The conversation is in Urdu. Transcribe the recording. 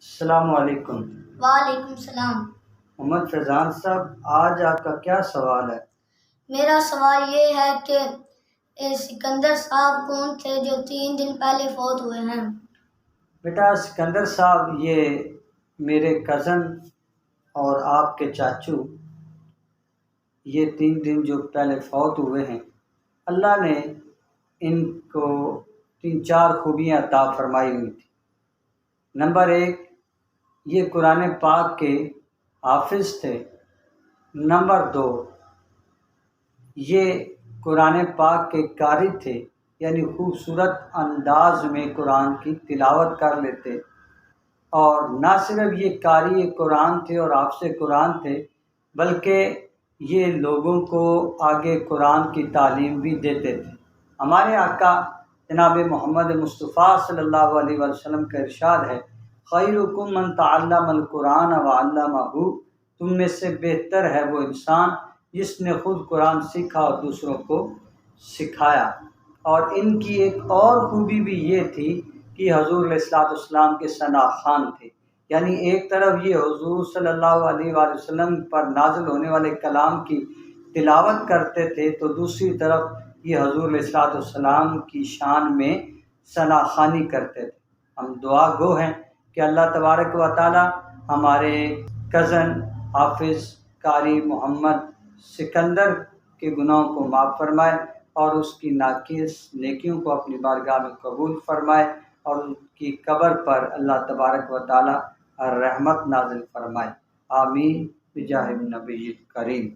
السلام علیکم۔ وعلیکم السلام۔ محمد فیضان صاحب، آج آپ کا کیا سوال ہے؟ میرا سوال یہ ہے کہ سکندر صاحب کون تھے جو 3 دن پہلے فوت ہوئے ہیں؟ بیٹا، سکندر صاحب یہ میرے کزن اور آپ کے چاچو، یہ 3 دن جو پہلے فوت ہوئے ہیں، اللہ نے ان کو 3-4 خوبیاں عطا فرمائی ہوئی تھی۔ نمبر 1، یہ قرآن پاک کے حافظ تھے۔ نمبر 2، یہ قرآن پاک کے قاری تھے، یعنی خوبصورت انداز میں قرآن کی تلاوت کر لیتے۔ اور نہ صرف یہ قاری قرآن تھے اور حافظ قرآن تھے، بلکہ یہ لوگوں کو آگے قرآن کی تعلیم بھی دیتے تھے۔ ہمارے آقا جناب محمد مصطفیٰ صلی اللہ علیہ وسلم کا ارشاد ہے، خیرکم من تعلم القرآن وعلمہ، تم میں سے بہتر ہے وہ انسان جس نے خود قرآن سیکھا اور دوسروں کو سکھایا۔ اور ان کی ایک اور خوبی بھی یہ تھی کہ حضور علیہ السلام کے ثنا خوان تھے، یعنی ایک طرف یہ حضور صلی اللہ علیہ وآلہ وسلم پر نازل ہونے والے کلام کی تلاوت کرتے تھے، تو دوسری طرف یہ حضور علیہ السلام کی شان میں ثنا خوانی کرتے تھے۔ ہم دعا گو ہیں کہ اللہ تبارک و تعالی ہمارے کزن حافظ قاری محمد سکندر کے گناہوں کو معاف فرمائے اور اس کی ناقص نیکیوں کو اپنی بارگاہ میں قبول فرمائے، اور ان کی قبر پر اللہ تبارک و تعالی رحمت نازل فرمائے۔ آمین بجاہ النبی کریم۔